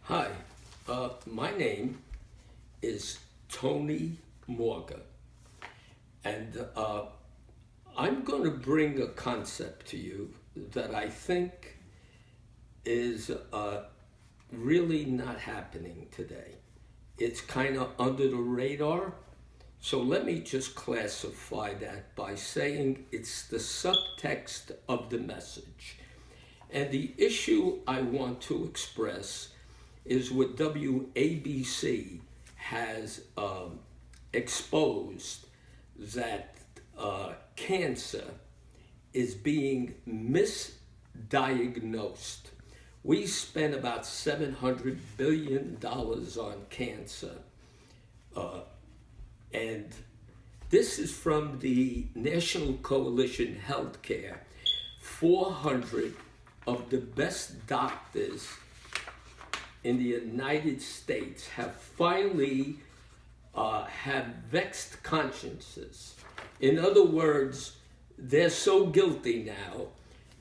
Hi, my name is Tony Morga, and I'm going to bring a concept to you that I think is really not happening today. It's kind of under the radar, so let me just classify that by saying it's the subtext of the message. And the issue I want to express is what WABC has exposed, that cancer is being misdiagnosed. We spend about $700 billion on cancer. And this is from the National Coalition Healthcare. 400 of the best doctors in the United States have finally have vexed consciences. In other words, they're so guilty now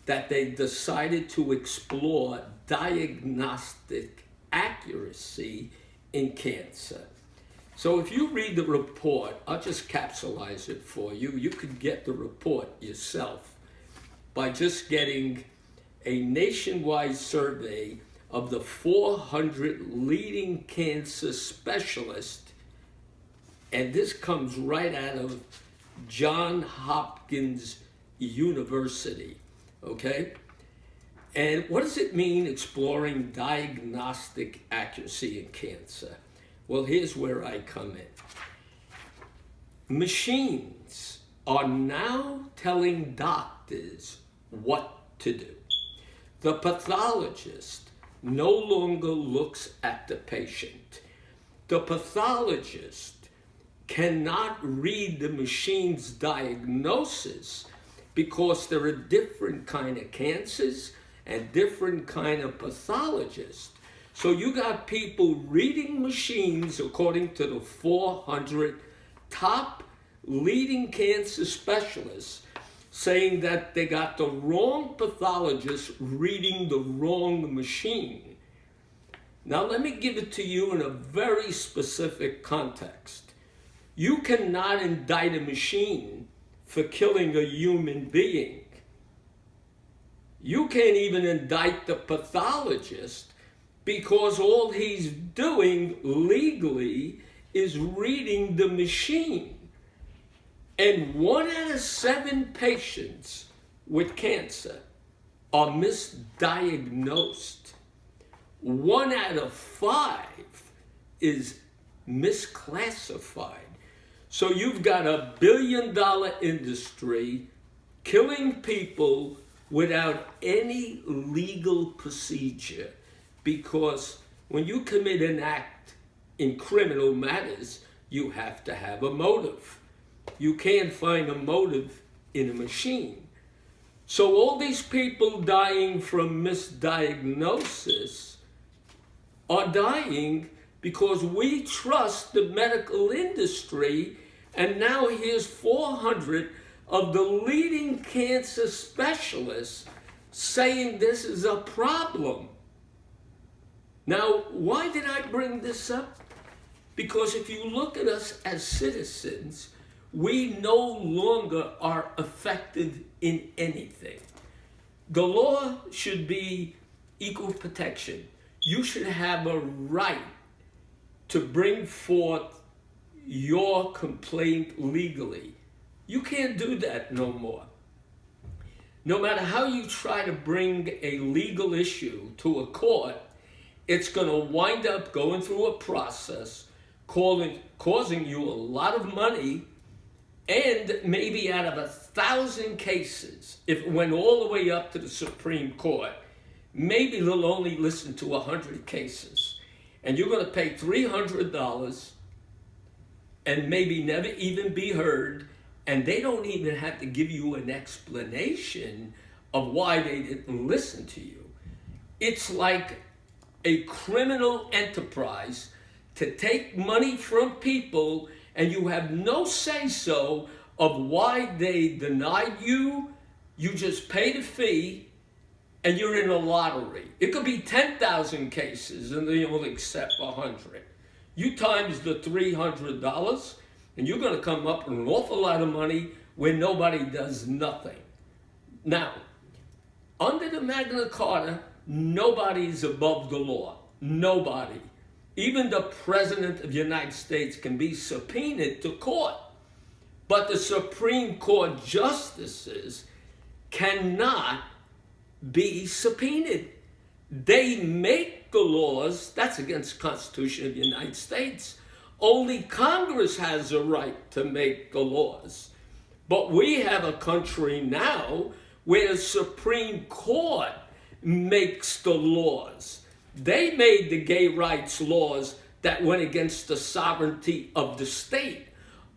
that they decided to explore diagnostic accuracy in cancer. So if you read the report, I'll just capsulize it for you. You could get the report yourself by just getting a nationwide survey of the 400 leading cancer specialists, and this comes right out of Johns Hopkins University, okay? And what does it mean exploring diagnostic accuracy in cancer? Well, here's where I come in. Machines are now telling doctors what to do. The pathologist no longer looks at the patient. The pathologist cannot read the machine's diagnosis because there are different kind of cancers and different kind of pathologists. So you got people reading machines according to the 400 top leading cancer specialists, saying that they got the wrong pathologist reading the wrong machine. Now let me give it to you in a very specific context. You cannot indict a machine for killing a human being. You can't even indict the pathologist because all he's doing legally is reading the machine. And 1 out of 7 patients with cancer are misdiagnosed. 1 out of 5 is misclassified. So you've got a $1 billion industry killing people without any legal procedure, because when you commit an act in criminal matters, you have to have a motive. You can't find a motive in a machine. So all these people dying from misdiagnosis are dying because we trust the medical industry, and now here's 400 of the leading cancer specialists saying this is a problem. Now, why did I bring this up? Because if you look at us as citizens, we no longer are affected in anything. The law should be equal protection. You should have a right to bring forth your complaint legally. You can't do that no more. No matter how you try to bring a legal issue to a court, it's going to wind up going through a process causing you a lot of money, and maybe out of 1,000 cases, if it went all the way up to the Supreme Court, maybe they'll only listen to 100 cases. And you're going to pay $300 and maybe never even be heard, and they don't even have to give you an explanation of why they didn't listen to you. It's like a criminal enterprise to take money from people, and you have no say-so of why they denied you. You just pay the fee, and you're in a lottery. It could be 10,000 cases and they only accept 100. You times the $300 and you're going to come up with an awful lot of money where nobody does nothing. Now, under the Magna Carta, nobody's above the law. Nobody. Even the President of the United States can be subpoenaed to court. But the Supreme Court justices cannot be subpoenaed. They make the laws. That's against the Constitution of the United States. Only Congress has a right to make the laws. But we have a country now where the Supreme Court makes the laws. They made the gay rights laws that went against the sovereignty of the state.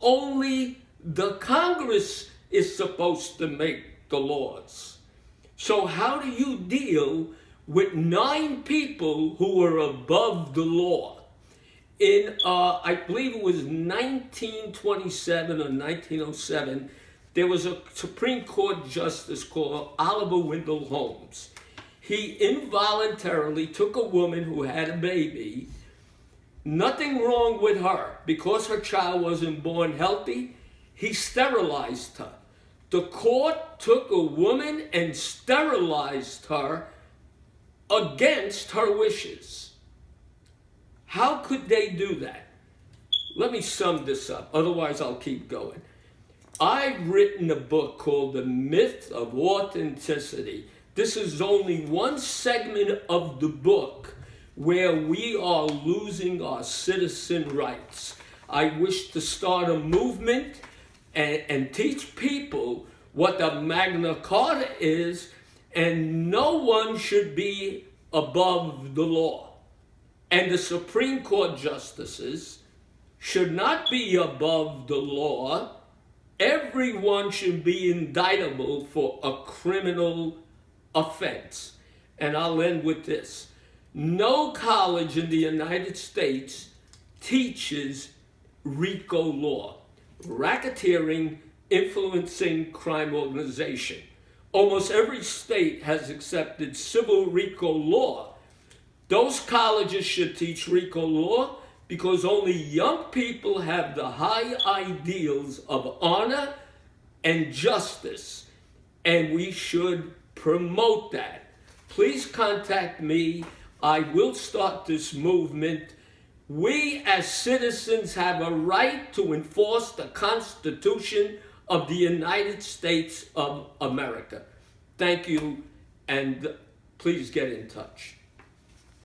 Only the Congress is supposed to make the laws. So how do you deal with 9 people who are above the law? In, I believe it was 1927 or 1907, there was a Supreme Court justice called Alibi Wendell Holmes. He involuntarily took a woman who had a baby, nothing wrong with her, because her child wasn't born healthy, he sterilized her. The court took a woman and sterilized her against her wishes. How could they do that? Let me sum this up, otherwise I'll keep going. I've written a book called The Myth of Authenticity. This is only one segment of the book where we are losing our citizen rights. I wish to start a movement and teach people what the Magna Carta is, and no one should be above the law. And the Supreme Court justices should not be above the law. Everyone should be indictable for a criminal offense. And I'll end with this. No college in the United States teaches RICO law, racketeering, influencing crime organization. Almost every state has accepted civil RICO law. Those colleges should teach RICO law because only young people have the high ideals of honor and justice, and we should promote that. Please contact me. I will start this movement. We as citizens have a right to enforce the Constitution of the United States of America. Thank you, and please get in touch.